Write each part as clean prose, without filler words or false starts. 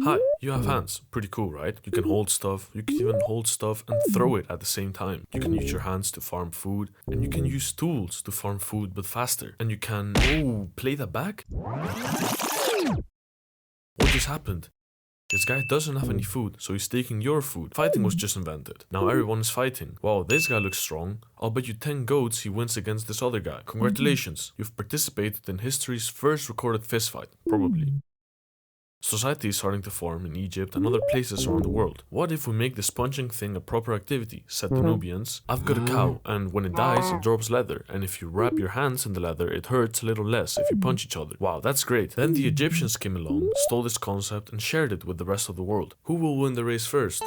Hi, you have hands. Pretty cool, right? You can hold stuff, you can even hold stuff and throw it at the same time. You can use your hands to farm food, and you can use tools to farm food but faster. And you can... Oh, play that back? What just happened? This guy doesn't have any food, so he's taking your food. Fighting was just invented. Now everyone is fighting. Wow, this guy looks strong. I'll bet you 10 goats he wins against this other guy. Congratulations, you've participated in history's first recorded fistfight. Probably. Society is starting to form in Egypt and other places around the world. What if we make this punching thing a proper activity, said the Nubians. I've got a cow, and when it dies, it drops leather, and if you wrap your hands in the leather, it hurts a little less if you punch each other. Wow, that's great. Then the Egyptians came along, stole this concept, and shared it with the rest of the world. Who will win the race first?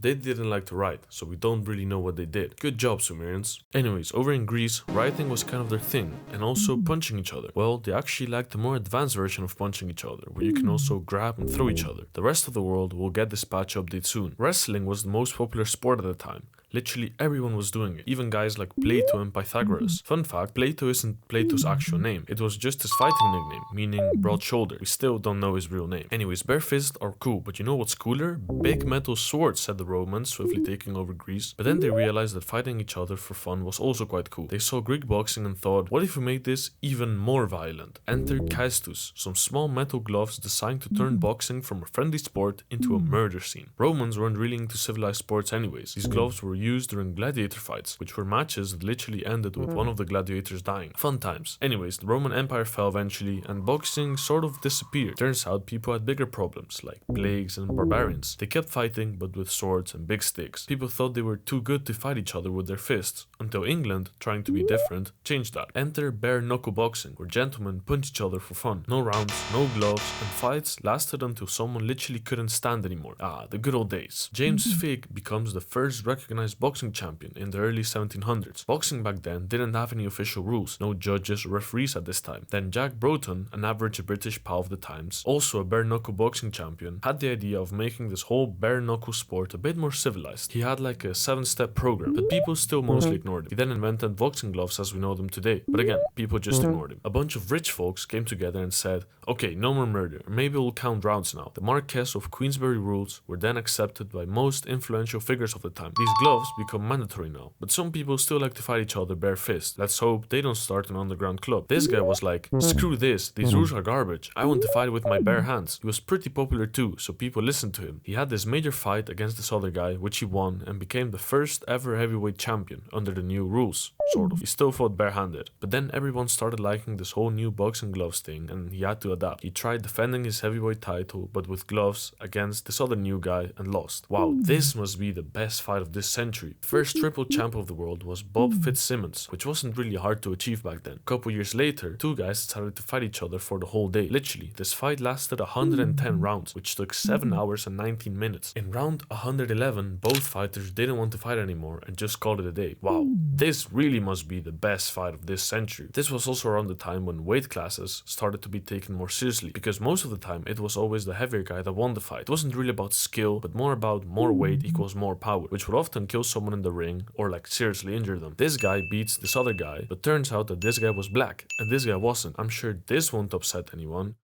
They didn't like to write, so we don't really know what they did. Good job, Sumerians. Anyways, over in Greece, writing was kind of their thing, and also punching each other. Well, they actually liked the more advanced version of punching each other, where you can also grab and throw each other. The rest of the world will get this patch update soon. Wrestling was the most popular sport at the time. Literally everyone was doing it, even guys like Plato and Pythagoras. Fun fact, Plato isn't Plato's actual name, it was just his fighting nickname, meaning broad shoulder. We still don't know his real name. Anyways, bare fists are cool, but you know what's cooler? Big metal swords, said the Romans, swiftly taking over Greece. But then they realized that fighting each other for fun was also quite cool. They saw Greek boxing and thought, what if we make this even more violent? Enter kaistus, some small metal gloves designed to turn boxing from a friendly sport into a murder scene. Romans weren't really into civilized sports anyways. These gloves were used during gladiator fights, which were matches that literally ended with one of the gladiators dying. Fun times. Anyways, the Roman Empire fell eventually, and boxing sort of disappeared. Turns out people had bigger problems, like plagues and barbarians. They kept fighting, but with swords and big sticks. People thought they were too good to fight each other with their fists, until England, trying to be different, changed that. Enter bare knuckle boxing, where gentlemen punch each other for fun. No rounds, no gloves, and fights lasted until someone literally couldn't stand anymore. Ah, the good old days. James Figg becomes the first recognized boxing champion in the early 1700s. Boxing back then didn't have any official rules, no judges or referees at this time. Then Jack Broughton, an average British pal of the times, also a bare knuckle boxing champion, had the idea of making this whole bare knuckle sport a bit more civilized. He had like a 7-step program, but people still mostly ignored him. He then invented boxing gloves as we know them today, but again, people just ignored him. A bunch of rich folks came together and said, okay, no more murder, maybe we'll count rounds now. The Marquess of Queensberry rules were then accepted by most influential figures of the time. These gloves become mandatory now, but some people still like to fight each other bare fist. Let's hope they don't start an underground club. This guy was like, screw this, these rules are garbage, I want to fight with my bare hands. He was pretty popular too, so people listened to him. He had this major fight against this other guy, which he won, and became the first ever heavyweight champion under the new rules, sort of. He still fought barehanded, but then everyone started liking this whole new boxing gloves thing, and he had to adapt. He tried defending his heavyweight title, but with gloves against this other new guy, and lost. Wow, this must be the best fight of this century. First triple champ of the world was Bob Fitzsimmons, which wasn't really hard to achieve back then. A couple years later, two guys decided to fight each other for the whole day. Literally, this fight lasted 110 rounds, which took 7 hours and 19 minutes. In round 111, both fighters didn't want to fight anymore and just called it a day. Wow, this really must be the best fight of this century. This was also around the time when weight classes started to be taken more seriously, because most of the time it was always the heavier guy that won the fight. It wasn't really about skill, but more about more weight equals more power, which would often kill someone in the ring or like seriously injure them. This guy beats this other guy, but turns out that this guy was black and this guy wasn't. I'm sure this won't upset anyone.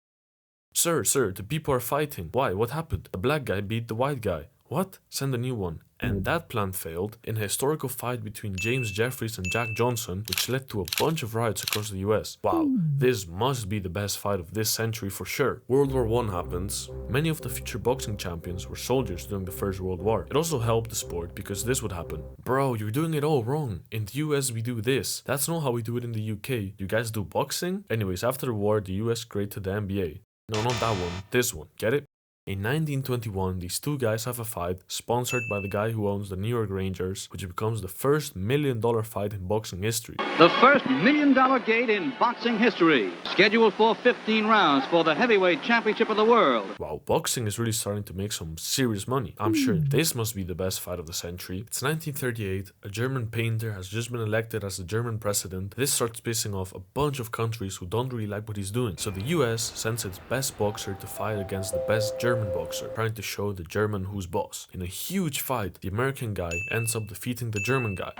Sir, the people are fighting. Why? What happened? The black guy beat the white guy. What? Send a new one. And that plan failed in a historical fight between James Jeffries and Jack Johnson, which led to a bunch of riots across the US. Wow, this must be the best fight of this century for sure. World War I happens. Many of the future boxing champions were soldiers during the First World War. It also helped the sport because this would happen. Bro, you're doing it all wrong. In the US we do this. That's not how we do it in the UK. You guys do boxing? Anyways, after the war, the US created the NBA. No, not that one. This one. Get it? In 1921, these two guys have a fight sponsored by the guy who owns the New York Rangers, which becomes the first $1 million fight in boxing history. The first $1 million gate in boxing history, scheduled for 15 rounds for the heavyweight championship of the world. Wow, boxing is really starting to make some serious money. I'm sure this must be the best fight of the century. It's 1938, a German painter has just been elected as the German president. This starts pissing off a bunch of countries who don't really like what he's doing. So the US sends its best boxer to fight against the best German German boxer, trying to show the German who's boss. In a huge fight, the American guy ends up defeating the German guy.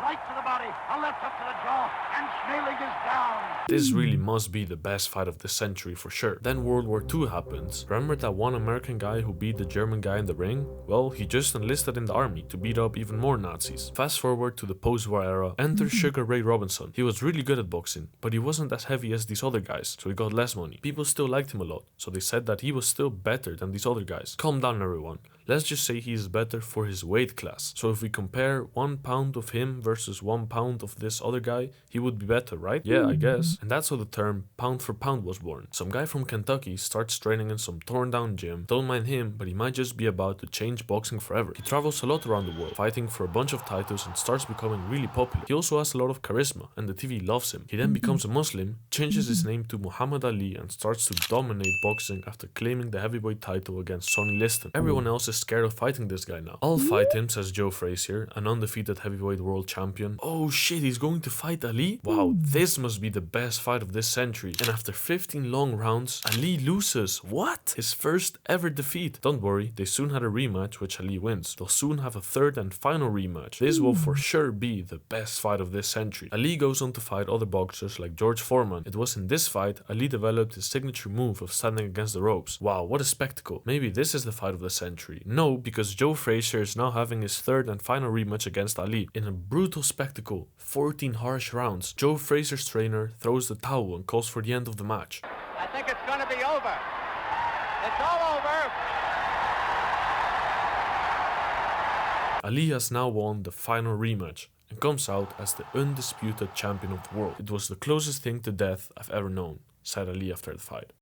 Right to the body, a left hook to the jaw, and Schmeling is down. This really must be the best fight of this century for sure. Then World War II happens. Remember that one American guy who beat the German guy in the ring? Well, he just enlisted in the army to beat up even more Nazis. Fast forward to the post-war era, enters Sugar Ray Robinson. He was really good at boxing, but he wasn't as heavy as these other guys, so he got less money. People still liked him a lot, so they said that he was still better than these other guys. Calm down everyone. Let's just say he is better for his weight class. So if we compare 1 pound of him versus 1 pound of this other guy, he would be better, right? Yeah, I guess. And that's how the term pound for pound was born. Some guy from Kentucky starts training in some torn down gym. Don't mind him, but he might just be about to change boxing forever. He travels a lot around the world, fighting for a bunch of titles and starts becoming really popular. He also has a lot of charisma and the TV loves him. He then becomes a Muslim, changes his name to Muhammad Ali and starts to dominate boxing after claiming the heavyweight title against Sonny Liston. Everyone else is scared of fighting this guy now. I'll fight him, says Joe Frazier, an undefeated heavyweight world champion. Oh shit, he's going to fight Ali? Wow, this must be the best fight of this century. And after 15 long rounds, Ali loses. What? His first ever defeat. Don't worry, they soon had a rematch which Ali wins. They'll soon have a third and final rematch. This will for sure be the best fight of this century. Ali goes on to fight other boxers like George Foreman. It was in this fight Ali developed his signature move of standing against the ropes. Wow, what a spectacle. Maybe this is the fight of the century. No, because Joe Frazier is now having his third and final rematch against Ali. In a brutal spectacle, 14 harsh rounds, Joe Frazier's trainer throws the towel and calls for the end of the match. I think it's going to be over. It's all over. Ali has now won the final rematch and comes out as the undisputed champion of the world. It was the closest thing to death I've ever known, said Ali after the fight.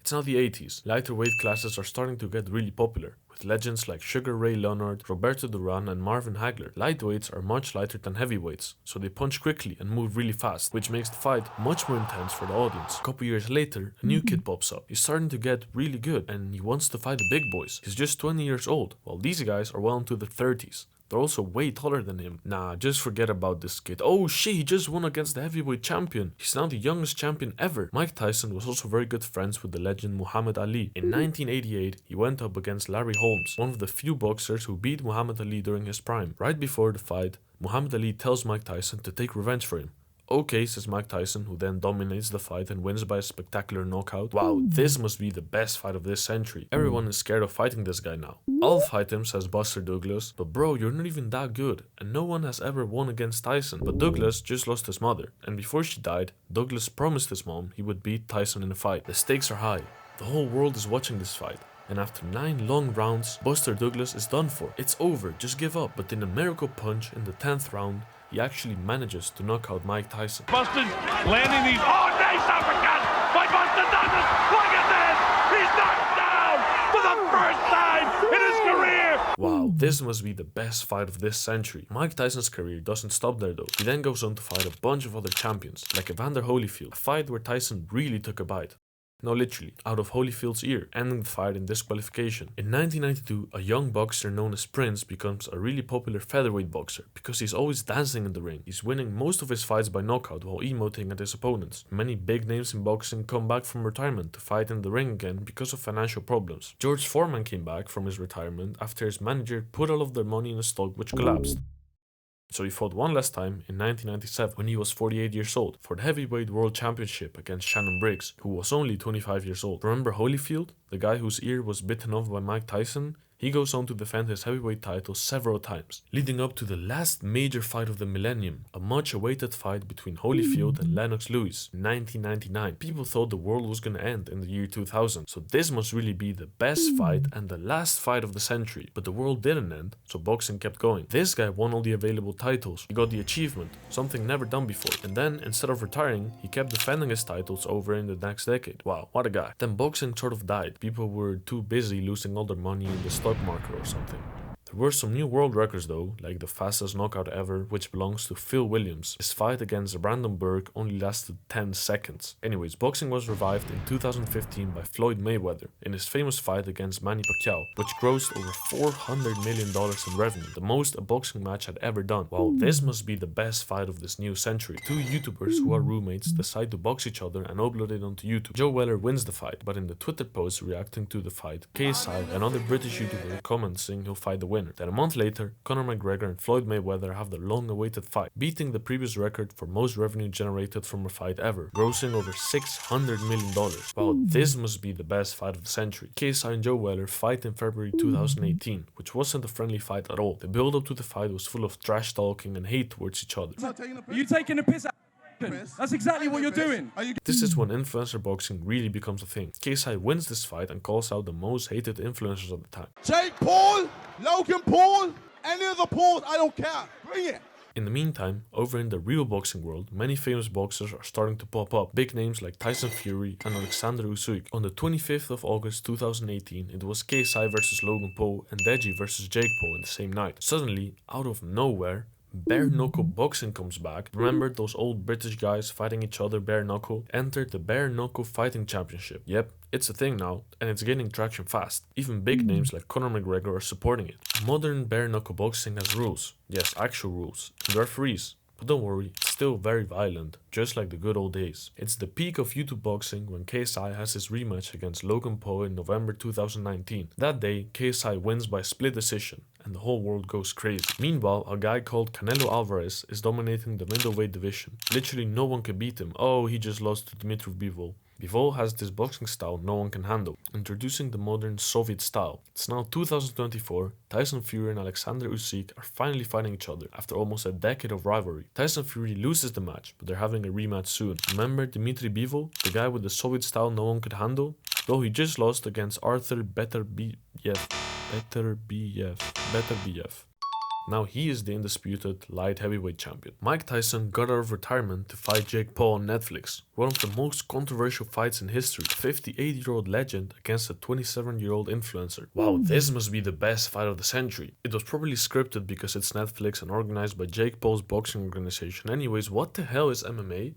It's now the 80s. Lighter weight classes are starting to get really popular, with legends like Sugar Ray Leonard, Roberto Duran and Marvin Hagler. Lightweights are much lighter than heavyweights, so they punch quickly and move really fast, which makes the fight much more intense for the audience. A couple years later, a new kid pops up. He's starting to get really good and he wants to fight the big boys. He's just 20 years old, while these guys are well into their 30s. They're also way taller than him. Nah, just forget about this kid. Oh shit, he just won against the heavyweight champion. He's now the youngest champion ever. Mike Tyson was also very good friends with the legend Muhammad Ali. In 1988, he went up against Larry Holmes, one of the few boxers who beat Muhammad Ali during his prime. Right before the fight, Muhammad Ali tells Mike Tyson to take revenge for him. Okay, says Mike Tyson, who then dominates the fight and wins by a spectacular knockout. Wow, this must be the best fight of this century. Everyone is scared of fighting this guy now. I'll fight him, says Buster Douglas. But bro, you're not even that good, and no one has ever won against Tyson. But Douglas just lost his mother, and before she died, Douglas promised his mom he would beat Tyson in a fight. The stakes are high. The whole world is watching this fight. And after 9 long rounds, Buster Douglas is done for. It's over, just give up. But in a miracle punch in the 10th round, he actually manages to knock out Mike Tyson. Buster's landing these. Oh, nice uppercut by Buster Douglas. Look at this. He's knocked down for the first time in his career. Wow, this must be the best fight of this century. Mike Tyson's career doesn't stop there though. He then goes on to fight a bunch of other champions, like Evander Holyfield, a fight where Tyson really took a bite. No, literally, out of Holyfield's ear, ending the fight in disqualification. In 1992, a young boxer known as Prince becomes a really popular featherweight boxer because he's always dancing in the ring. He's winning most of his fights by knockout while emoting at his opponents. Many big names in boxing come back from retirement to fight in the ring again because of financial problems. George Foreman came back from his retirement after his manager put all of their money in a stock which collapsed. So he fought one last time in 1997 when he was 48 years old for the heavyweight world championship against Shannon Briggs, who was only 25 years old. Remember Holyfield, the guy whose ear was bitten off by Mike Tyson? He goes on to defend his heavyweight title several times, leading up to the last major fight of the millennium, a much awaited fight between Holyfield and Lennox Lewis in 1999. People thought the world was gonna end in the year 2000, so this must really be the best fight and the last fight of the century. But the world didn't end, so boxing kept going. This guy won all the available titles, he got the achievement, something never done before, and then instead of retiring, he kept defending his titles over in the next decade. Wow, what a guy. Then boxing sort of died. People were too busy losing all their money in the stock market or something. There were some new world records though, like the fastest knockout ever, which belongs to Phil Williams. His fight against Brandon Burke only lasted 10 seconds. Anyways, boxing was revived in 2015 by Floyd Mayweather in his famous fight against Manny Pacquiao, which grossed over $400 million in revenue, the most a boxing match had ever done. Wow, this must be the best fight of this new century. Two YouTubers who are roommates decide to box each other and upload it onto YouTube. Joe Weller wins the fight, but in the Twitter post reacting to the fight, KSI, another British YouTuber, comments saying he'll fight the winner. Then a month later, Conor McGregor and Floyd Mayweather have the long-awaited fight, beating the previous record for most revenue generated from a fight ever, grossing over $600 million. Wow, this must be the best fight of the century. KSI and Joe Weller fight in February 2018, which wasn't a friendly fight at all. The build-up to the fight was full of trash talking and hate towards each other. Are you taking a piss? That's exactly what you're doing. This is when influencer boxing really becomes a thing. KSI wins this fight and calls out the most hated influencers at the time. Jake Paul, Logan Paul, any of the Pauls, I don't care. Bring it. In the meantime, over in the real boxing world, many famous boxers are starting to pop up. Big names like Tyson Fury and Oleksandr Usyk. On the 25th of August 2018, it was KSI versus Logan Paul and Deji versus Jake Paul in the same night. Suddenly, out of nowhere, bare knuckle boxing comes back. Remember those old British guys fighting each other bare knuckle? Entered the bare knuckle fighting championship. Yep, it's a thing now, and it's gaining traction fast. Even big names like Conor McGregor are supporting it. Modern bare knuckle boxing has rules. Yes, actual rules. And referees. But don't worry, it's still very violent, just like the good old days. It's the peak of YouTube boxing when KSI has his rematch against Logan Paul in November 2019. That day, KSI wins by split decision, and the whole world goes crazy. Meanwhile, a guy called Canelo Alvarez is dominating the middleweight division. Literally no one can beat him. Oh, he just lost to Dmitry Bivol. Bivol has this boxing style no one can handle, introducing the modern Soviet style. It's now 2024, Tyson Fury and Oleksandr Usyk are finally fighting each other after almost a decade of rivalry. Tyson Fury loses the match, but they're having a rematch soon. Remember Dmitry Bivol, the guy with the Soviet style no one could handle? Though he just lost against Artur Beterbiev. Now he is the undisputed light heavyweight champion. Mike Tyson got out of retirement to fight Jake Paul on Netflix. One of the most controversial fights in history. A 58-year-old legend against a 27-year-old influencer. Wow, this must be the best fight of the century. It was probably scripted because it's Netflix and organized by Jake Paul's boxing organization. Anyways, what the hell is MMA?